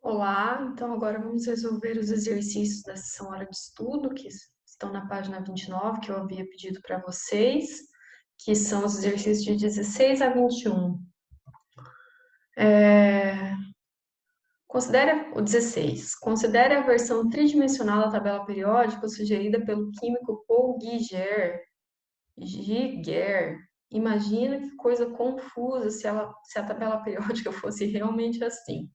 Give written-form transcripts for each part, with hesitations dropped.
Olá, então agora vamos resolver os exercícios da sessão hora de estudo, que estão na página 29, que eu havia pedido para vocês, que são os exercícios de 16 a 21. Considere o 16. Considere a versão tridimensional da tabela periódica sugerida pelo químico Paul Giger. Imagina que coisa confusa se a tabela periódica fosse realmente assim.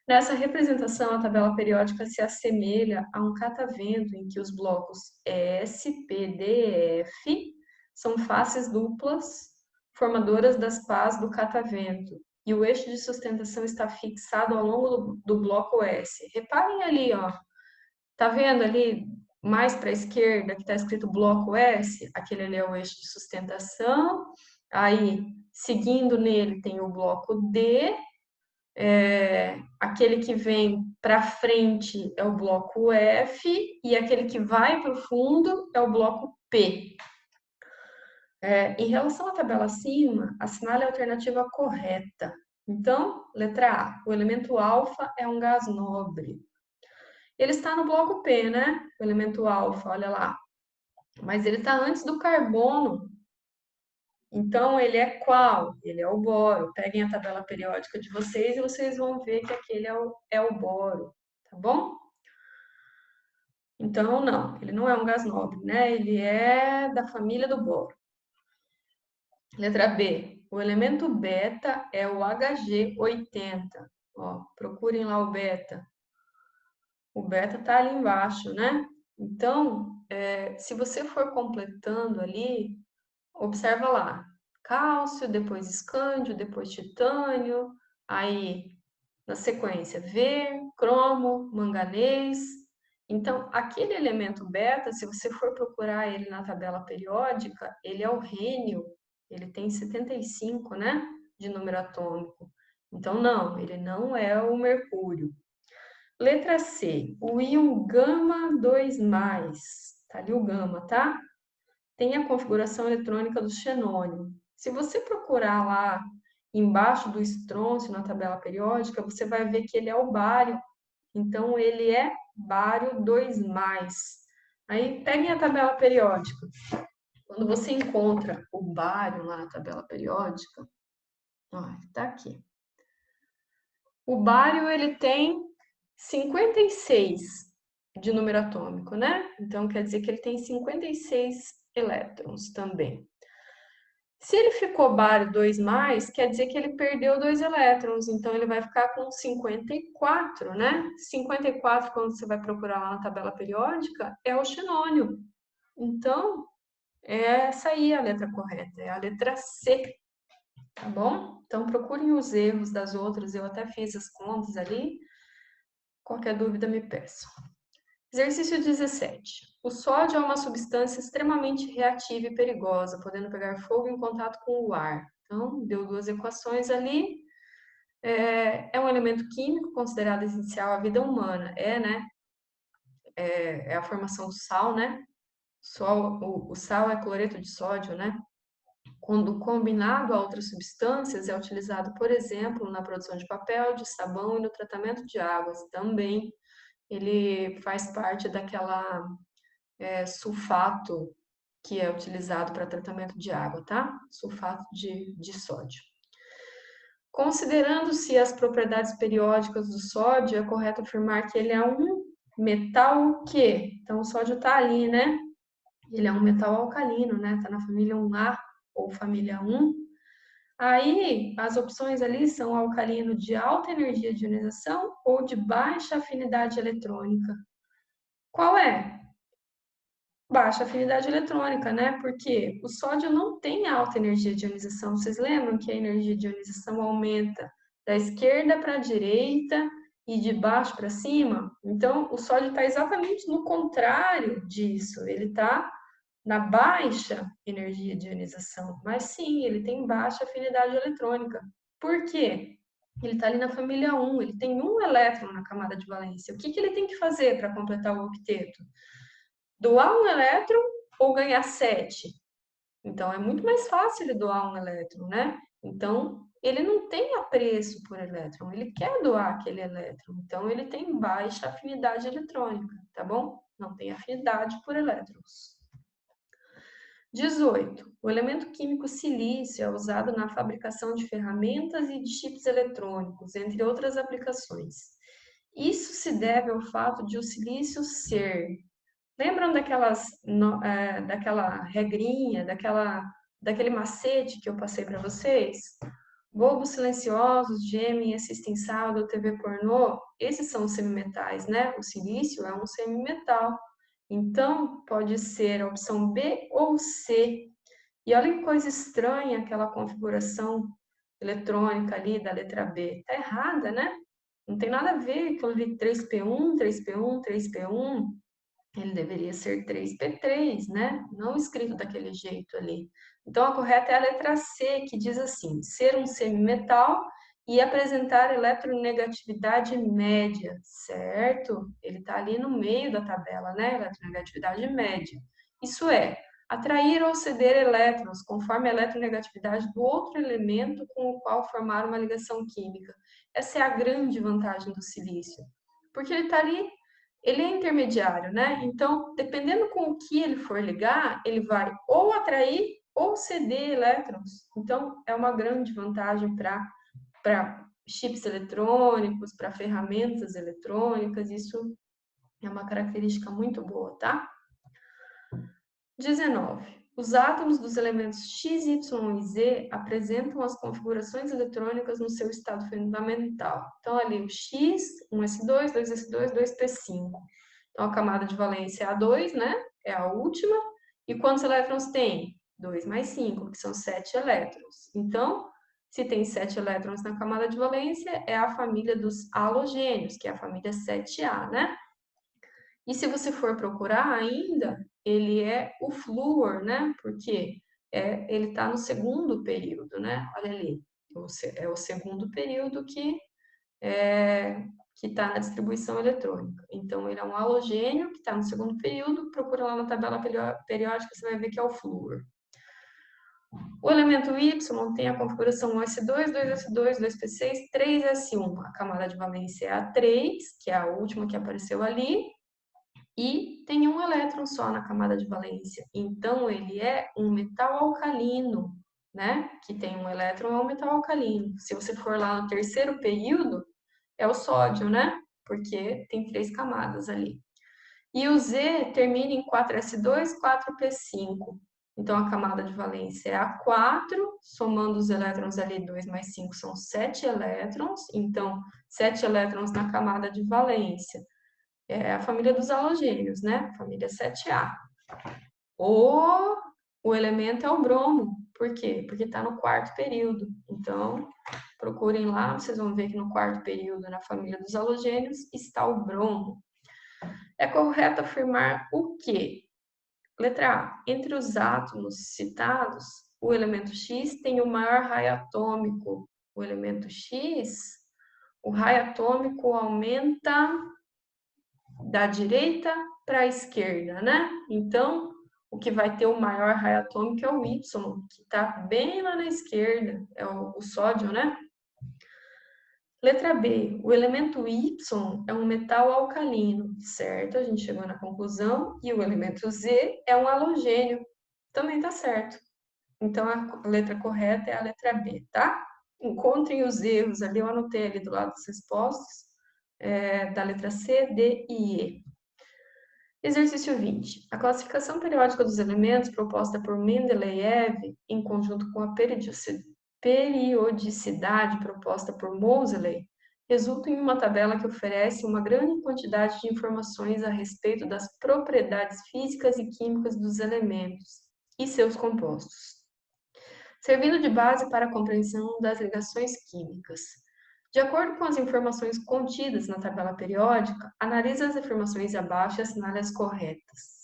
Nessa representação, a tabela periódica se assemelha a um catavento em que os blocos S, P, D e F são faces duplas, formadoras das pás do catavento, e o eixo de sustentação está fixado ao longo do bloco S. Reparem ali, ó, tá vendo ali mais para a esquerda que está escrito bloco S? Aquele ali é o eixo de sustentação. Aí, seguindo nele, tem o bloco D. Aquele que vem para frente é o bloco F e aquele que vai para o fundo é o bloco P. Em relação à tabela acima, assinale a alternativa correta. Então, letra A, o elemento alfa é um gás nobre. Ele está no bloco P, né? O elemento alfa, olha lá. Mas ele está antes do carbono. Então, ele é qual? Ele é o boro. Peguem a tabela periódica de vocês e vocês vão ver que aquele é o boro, tá bom? Então, não, ele não é um gás nobre, né? Ele é da família do boro. Letra B, o elemento beta é o Hg80. Ó, procurem lá o beta. O beta tá ali embaixo, né? Então, se você for completando ali, observa lá. Cálcio, depois escândio, depois titânio, aí na sequência Ver, cromo, manganês. Então, aquele elemento beta, se você for procurar ele na tabela periódica, ele é o rênio, ele tem 75, né, de número atômico. Então, não, ele não é o mercúrio. Letra C, o íon gama 2+, tá ali o gama, tá? Tem a configuração eletrônica do xenônio. Se você procurar lá embaixo do estrôncio na tabela periódica, você vai ver que ele é o bário. Então, ele é bário 2+. Aí, peguem a tabela periódica. Quando você encontra o bário lá na tabela periódica, ó, tá aqui. O bário, ele tem 56 de número atômico, né? Então, quer dizer que ele tem 56 elétrons também. Se ele ficou bário 2+, quer dizer que ele perdeu 2 elétrons, então ele vai ficar com 54, né? 54, quando você vai procurar lá na tabela periódica, é o xenônio. Então, essa aí é a letra correta, é a letra C, tá bom? Então, procurem os erros das outras, eu até fiz as contas ali. Qualquer dúvida, me peçam. Exercício 17. O sódio é uma substância extremamente reativa e perigosa, podendo pegar fogo em contato com o ar. Então, deu duas equações ali. É um elemento químico considerado essencial à vida humana. Né? É a formação do sal, né? O sal é cloreto de sódio, né? Quando combinado a outras substâncias, é utilizado, por exemplo, na produção de papel, de sabão e no tratamento de águas. Também ele faz parte daquela sulfato que é utilizado para tratamento de água, tá? Sulfato de sódio. Considerando-se as propriedades periódicas do sódio, é correto afirmar que ele é um metal que? Então, o sódio está ali, né? Ele é um metal alcalino, né? Está na família 1A ou família 1. Aí, as opções ali são alcalino de alta energia de ionização ou de baixa afinidade eletrônica. Qual é? Baixa afinidade eletrônica, né? Porque o sódio não tem alta energia de ionização. Vocês lembram que a energia de ionização aumenta da esquerda para a direita e de baixo para cima? Então, o sódio está exatamente no contrário disso. Ele está na baixa energia de ionização. Mas sim, ele tem baixa afinidade eletrônica. Por quê? Ele está ali na família 1, ele tem um elétron na camada de valência. O que ele tem que fazer para completar o octeto? Doar um elétron ou ganhar 7? Então, é muito mais fácil ele doar um elétron, né? Então, ele não tem apreço por elétron, ele quer doar aquele elétron, então ele tem baixa afinidade eletrônica, tá bom? Não tem afinidade por elétrons. 18. O elemento químico silício é usado na fabricação de ferramentas e de chips eletrônicos, entre outras aplicações. Isso se deve ao fato de o silício ser... Lembram daquela regrinha, daquele macete que eu passei para vocês? Bulbos silenciosos, gemem, assistem sábado, TV pornô, esses são os semimetais, né? O silício é um semimetal. Então, pode ser a opção B ou C. E olha que coisa estranha aquela configuração eletrônica ali da letra B. Tá errada, né? Não tem nada a ver com aquilo ali 3P1, 3P1, 3P1. Ele deveria ser 3P3, né? Não escrito daquele jeito ali. Então, a correta é a letra C, que diz assim: ser um semimetal e apresentar eletronegatividade média, certo? Ele está ali no meio da tabela, né? Eletronegatividade média. Isso é, atrair ou ceder elétrons conforme a eletronegatividade do outro elemento com o qual formar uma ligação química. Essa é a grande vantagem do silício, porque ele está ali, ele é intermediário, né? Então, dependendo com o que ele for ligar, ele vai ou atrair ou ceder elétrons. Então, é uma grande vantagem para chips eletrônicos, para ferramentas eletrônicas. Isso é uma característica muito boa, tá? 19. Os átomos dos elementos X, Y e Z apresentam as configurações eletrônicas no seu estado fundamental. Então, ali o X, 1s2, 2s2, 2p5. Então, a camada de valência é a 2, né? É a última. E quantos elétrons tem? 2 mais 5, que são 7 elétrons. Então, se tem 7 elétrons na camada de valência, é a família dos halogênios, que é a família 7A, né? E se você for procurar ainda, ele é o flúor, né? Porque ele está no segundo período, né? Olha ali, é o segundo período que está na distribuição eletrônica. Então, ele é um halogênio que está no segundo período. Procura lá na tabela periódica, você vai ver que é o flúor. O elemento Y tem a configuração 1s2, 2s2, 2p6, 3s1. A camada de valência é a 3, que é a última que apareceu ali. E tem um elétron só na camada de valência. Então, ele é um metal alcalino, né? Que tem um elétron, é um metal alcalino. Se você for lá no terceiro período, é o sódio, né? Porque tem 3 camadas ali. E o Z termina em 4s2, 4p5. Então, a camada de valência é a 4, somando os elétrons ali, 2 mais 5 são 7 elétrons. Então, 7 elétrons na camada de valência. É a família dos halogênios, né? Família 7A. O elemento é o bromo. Por quê? Porque está no quarto período. Então, procurem lá, vocês vão ver que no quarto período, na família dos halogênios, está o bromo. É correto afirmar o quê? Letra A. Entre os átomos citados, o elemento X tem o maior raio atômico. O elemento X, o raio atômico aumenta da direita para a esquerda, né? Então, o que vai ter o maior raio atômico é o Y, que está bem lá na esquerda, é o sódio, né? Letra B, o elemento Y é um metal alcalino, certo? A gente chegou na conclusão. E o elemento Z é um halogênio, também está certo. Então, a letra correta é a letra B, tá? Encontrem os erros ali, eu anotei ali do lado das respostas, da letra C, D e E. Exercício 20. A classificação periódica dos elementos proposta por Mendeleev, em conjunto com a periodicidade proposta por Moseley, resulta em uma tabela que oferece uma grande quantidade de informações a respeito das propriedades físicas e químicas dos elementos e seus compostos, servindo de base para a compreensão das ligações químicas. De acordo com as informações contidas na tabela periódica, analise as afirmações abaixo e assinale as corretas.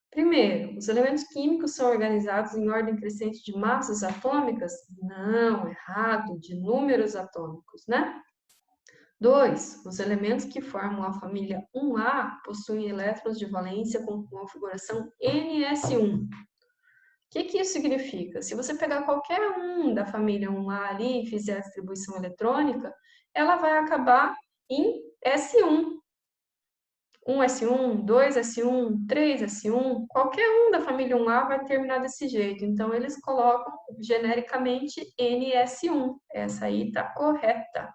Primeiro, os elementos químicos são organizados em ordem crescente de massas atômicas? Não, errado, de números atômicos, né? 2. Os elementos que formam a família 1A possuem elétrons de valência com configuração NS1. que isso significa? Se você pegar qualquer um da família 1A ali e fizer a distribuição eletrônica, ela vai acabar em S1. 1S1, 2S1, 3S1, qualquer um da família 1A vai terminar desse jeito. Então, eles colocam genericamente NS1. Essa aí está correta.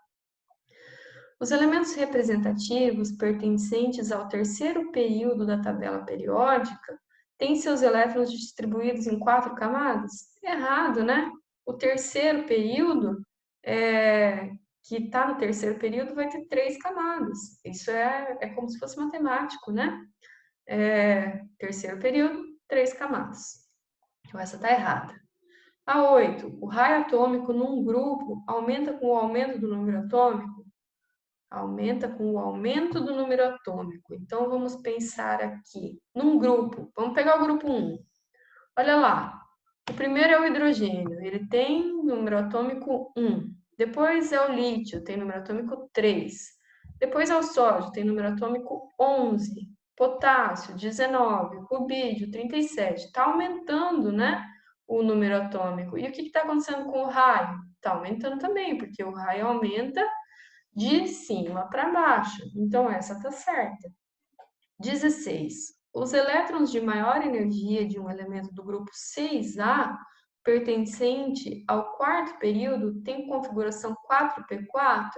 Os elementos representativos pertencentes ao terceiro período da tabela periódica têm seus elétrons distribuídos em 4 camadas? Errado, né? O terceiro período, que está no terceiro período, vai ter 3 camadas. Isso é como se fosse matemático, né? Terceiro período, 3 camadas. Então, essa está errada. A 8. O raio atômico num grupo aumenta com o aumento do número atômico? Aumenta com o aumento do número atômico. Então, vamos pensar aqui num grupo. Vamos pegar o grupo 1. Olha lá. O primeiro é o hidrogênio. Ele tem número atômico 1. Depois é o lítio, tem número atômico 3. Depois é o sódio, tem número atômico 11. Potássio, 19. Rubídio, 37. Está aumentando, né? O número atômico. E o que está acontecendo com o raio? Está aumentando também, porque o raio aumenta de cima para baixo. Então, essa está certa. 16. Os elétrons de maior energia de um elemento do grupo 6A, pertencente ao quarto período, tem configuração 4p4?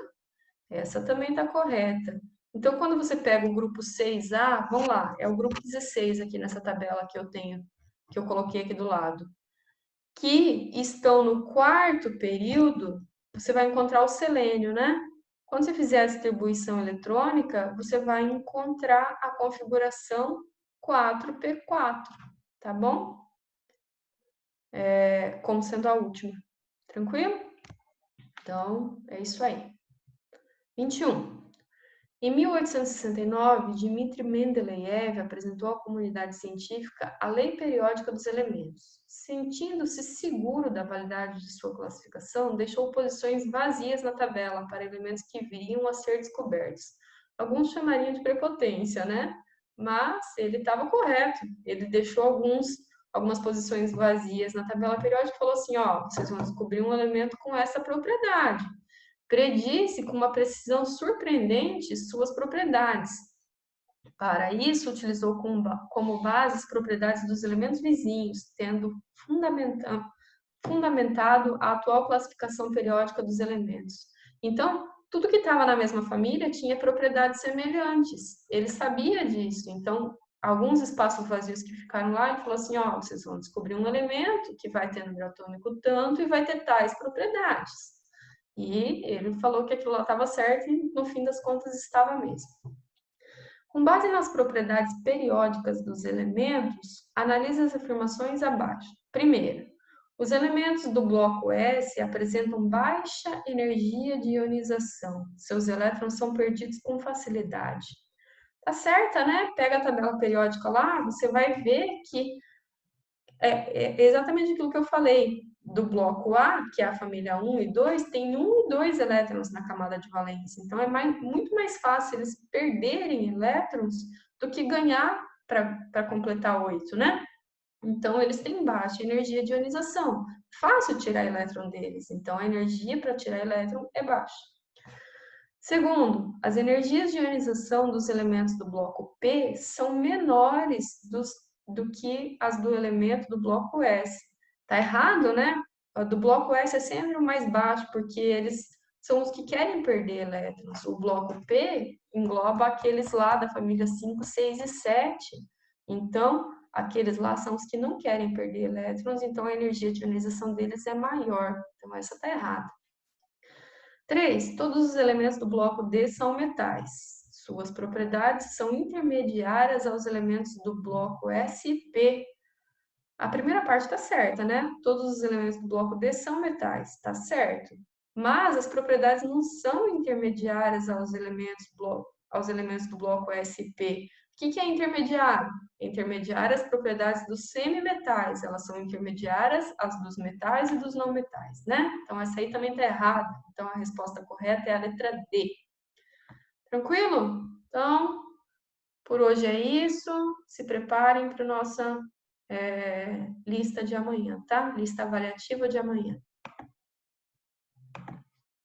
Essa também está correta. Então, quando você pega o grupo 6A, vamos lá, é o grupo 16 aqui nessa tabela que eu tenho, que eu coloquei aqui do lado, que estão no quarto período, você vai encontrar o selênio, né? Quando você fizer a distribuição eletrônica, você vai encontrar a configuração 4p4, tá bom? Como sendo a última. Tranquilo? Então, é isso aí. 21. Em 1869, Dmitri Mendeleev apresentou à comunidade científica a Lei Periódica dos Elementos. Sentindo-se seguro da validade de sua classificação, deixou posições vazias na tabela para elementos que viriam a ser descobertos. Alguns chamariam de prepotência, né? Mas ele estava correto. Ele deixou algumas posições vazias na tabela periódica e falou assim: ó, vocês vão descobrir um elemento com essa propriedade. Predisse com uma precisão surpreendente suas propriedades. Para isso, utilizou como base as propriedades dos elementos vizinhos, tendo fundamentado a atual classificação periódica dos elementos. Então, tudo que estava na mesma família tinha propriedades semelhantes. Ele sabia disso. Então, alguns espaços vazios que ficaram lá, ele falou assim, ó, vocês vão descobrir um elemento que vai ter número atômico tanto e vai ter tais propriedades. E ele falou que aquilo lá estava certo e, no fim das contas, estava mesmo. Com base nas propriedades periódicas dos elementos, analise as afirmações abaixo. Primeiro, os elementos do bloco S apresentam baixa energia de ionização. Seus elétrons são perdidos com facilidade. Tá certa, né? Pega a tabela periódica lá, você vai ver que é exatamente aquilo que eu falei. Do bloco A, que é a família 1 e 2, tem 1 e 2 elétrons na camada de valência. Então, é muito mais fácil eles perderem elétrons do que ganhar para completar 8, né? Então, eles têm baixa energia de ionização. Fácil tirar elétron deles. Então, a energia para tirar elétron é baixa. Segundo, as energias de ionização dos elementos do bloco P são menores do que as do elemento do bloco S. Tá errado, né? A do bloco S é sempre o mais baixo, porque eles são os que querem perder elétrons. O bloco P engloba aqueles lá da família 5, 6 e 7. Então, aqueles lá são os que não querem perder elétrons, então a energia de ionização deles é maior. Então, essa tá errada. 3. Todos os elementos do bloco D são metais. Suas propriedades são intermediárias aos elementos do bloco S e P. A primeira parte está certa, né? Todos os elementos do bloco D são metais, está certo. Mas as propriedades não são intermediárias aos elementos do bloco S e P. O que é intermediário? Intermediárias as propriedades dos semimetais, elas são intermediárias as dos metais e dos não metais, né? Então, essa aí também está errada. Então, a resposta correta é a letra D. Tranquilo? Então, por hoje é isso. Se preparem para o nosso lista de amanhã, tá? Lista avaliativa de amanhã.